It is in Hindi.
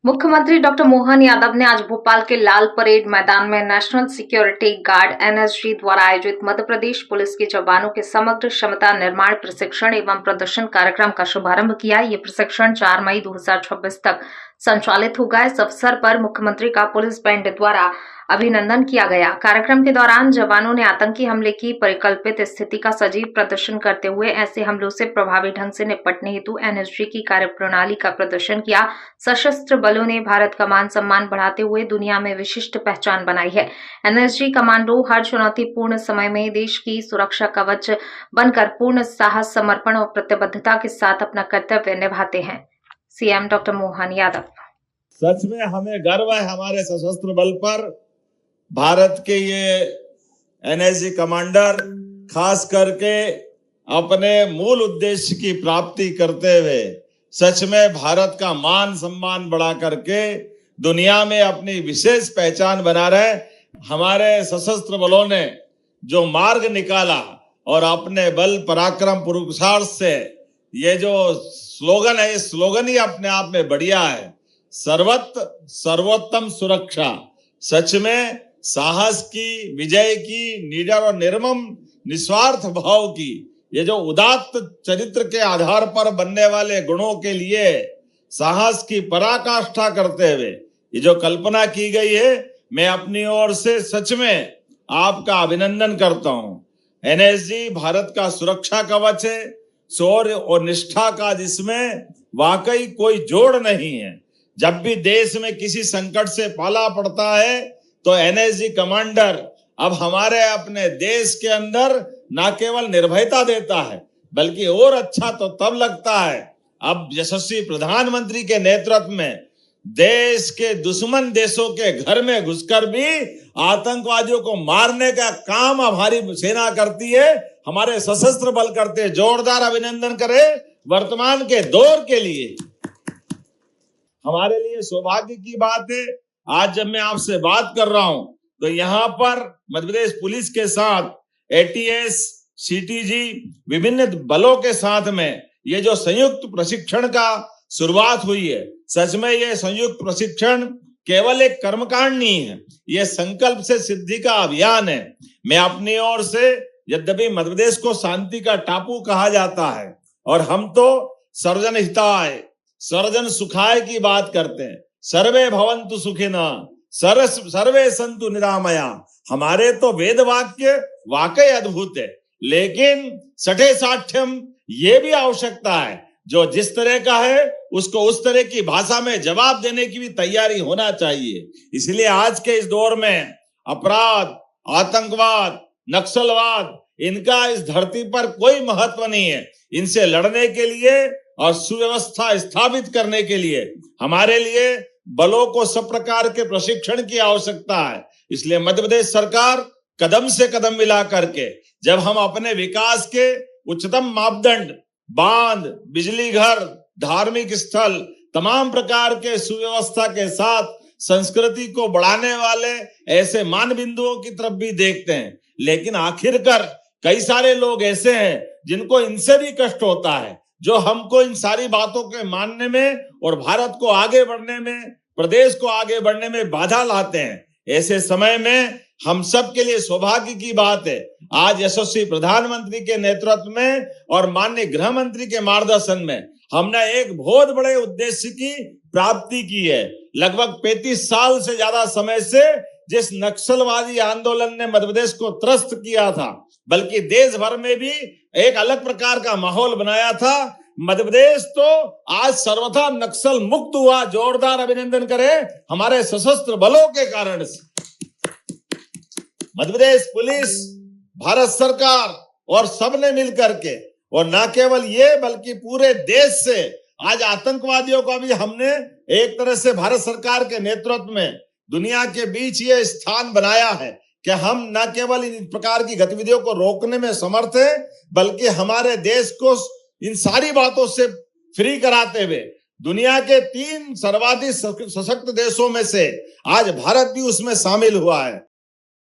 मुख्यमंत्री डॉक्टर मोहन यादव ने आज भोपाल के लाल परेड मैदान में नेशनल सिक्योरिटी गार्ड एनएसजी द्वारा आयोजित मध्य प्रदेश पुलिस के जवानों के समग्र क्षमता निर्माण प्रशिक्षण एवं प्रदर्शन कार्यक्रम का शुभारंभ किया। ये प्रशिक्षण 4 मई 2026 तक संचालित होगा। इस अवसर पर मुख्यमंत्री का पुलिस बैंड द्वारा अभिनंदन किया गया। कार्यक्रम के दौरान जवानों ने आतंकी हमले की परिकल्पित स्थिति का सजीव प्रदर्शन करते हुए ऐसे हमलों से प्रभावी ढंग से निपटने हेतु एनएसजी की कार्यप्रणाली का प्रदर्शन किया। सशस्त्र बलों ने भारत का मान सम्मान बढ़ाते हुए दुनिया में विशिष्ट पहचान बनाई है। एनएसजी कमांडो हर चुनौतीपूर्ण समय में देश की सुरक्षा कवच बनकर पूर्ण साहस, समर्पण और प्रतिबद्धता के साथ अपना कर्तव्य निभाते हैं। CM doctor Mohan Yadav. सच में हमें गर्व है हमारे सशस्त्र बल पर। भारत के ये एनएसजी कमांडर खास करके अपने मूल उद्देश्य की प्राप्ति करते हुए सच में भारत का मान सम्मान बढ़ा करके दुनिया में अपनी विशेष पहचान बना रहे। हमारे सशस्त्र बलों ने जो मार्ग निकाला और अपने बल पराक्रम पुरुषार्थ से ये जो स्लोगन है, ये स्लोगन ही अपने आप में बढ़िया है। सर्वोत्तम सुरक्षा। सच में साहस की, विजय की, निडर और निर्मम निस्वार्थ भाव की, ये जो उदात्त चरित्र के आधार पर बनने वाले गुणों के लिए साहस की पराकाष्ठा करते हुए ये जो कल्पना की गई है, मैं अपनी ओर से सच में आपका अभिनंदन करता हूं। एनएसजी भारत का सुरक्षा कवच है, शौर्य और निष्ठा का जिसमें वाकई कोई जोड़ नहीं है। जब भी देश में किसी संकट से पाला पड़ता है तो एनएसजी कमांडर अब हमारे अपने देश के अंदर न केवल निर्भयता देता है बल्कि और अच्छा तो तब लगता है अब यशस्वी प्रधानमंत्री के नेतृत्व में देश के दुश्मन देशों के घर में घुसकर भी आतंकवादियों को मारने का काम हमारी सेना करती है, हमारे सशस्त्र बल करते हैं। जोरदार अभिनंदन करें। वर्तमान के दौर के लिए हमारे लिए सौभाग्य की बात है, आज जब मैं आपसे बात कर रहा हूं तो यहाँ पर मध्य प्रदेश पुलिस के साथ एटीएस, सीटीजी, विभिन्न बलों के साथ में ये जो संयुक्त प्रशिक्षण का शुरुआत हुई है, सच में ये संयुक्त प्रशिक्षण केवल एक कर्मकांड नहीं है, ये संकल्प से सिद्धि का अभियान है। मैं अपनी ओर से, यद्यपि मध्य प्रदेश को शांति का टापू कहा जाता है और हम तो सर्वजन हिताय, सर्वजन सुखाय की बात करते हैं। सर्वे भवन्तु सुखिनः, सर्वे सन्तु निरामया। हमारे तो वेद वाक्य वाकई अद्भुत है, लेकिन सठे साठ्यम ये भी आवश्यकता है। जो जिस तरह का है उसको उस तरह की भाषा में जवाब देने की भी तैयारी होना चाहिए। इसलिए आज के इस दौर में अपराध, आतंकवाद, नक्सलवाद, इनका इस धरती पर कोई महत्व नहीं है। इनसे लड़ने के लिए और सुव्यवस्था स्थापित करने के लिए हमारे लिए बलों को सब प्रकार के प्रशिक्षण की आवश्यकता है। इसलिए मध्य प्रदेश सरकार कदम से कदम मिला करके जब हम अपने विकास के उच्चतम मापदंड, बांध, बिजली घर, धार्मिक स्थल, तमाम प्रकार के सुव्यवस्था के साथ संस्कृति को बढ़ाने वाले ऐसे मान बिंदुओं की तरफ भी देखते हैं, लेकिन आखिरकार कई सारे लोग ऐसे हैं जिनको इनसे भी कष्ट होता है, जो हमको इन सारी बातों के मानने में और भारत को आगे बढ़ने में, प्रदेश को आगे बढ़ने में बाधा लाते हैं। ऐसे समय में हम सब के लिए सौभाग्य की बात है, आज यशस्वी प्रधानमंत्री के नेतृत्व में और माननीय गृह मंत्री के मार्गदर्शन में हमने एक बहुत बड़े उद्देश्य की प्राप्ति की है। लगभग 35 साल से ज्यादा समय से जिस नक्सलवादी आंदोलन ने मध्य प्रदेश को त्रस्त किया था, बल्कि देश भर में भी एक अलग प्रकार का माहौल बनाया था, मध्य प्रदेश तो आज सर्वथा नक्सल मुक्त हुआ। जोरदार अभिनंदन करें हमारे सशस्त्र बलों के कारण से। मध्य प्रदेश पुलिस, भारत सरकार और सबने मिलकर के, और न केवल ये बल्कि पूरे देश से आज आतंकवादियों को भी हमने एक तरह से भारत सरकार के नेतृत्व में दुनिया के बीच ये स्थान बनाया है कि हम न केवल इन प्रकार की गतिविधियों को रोकने में समर्थ हैं, बल्कि हमारे देश को इन सारी बातों से फ्री कराते हुए दुनिया के 3 सर्वाधिक सशक्त देशों में से आज भारत भी उसमें शामिल हुआ है।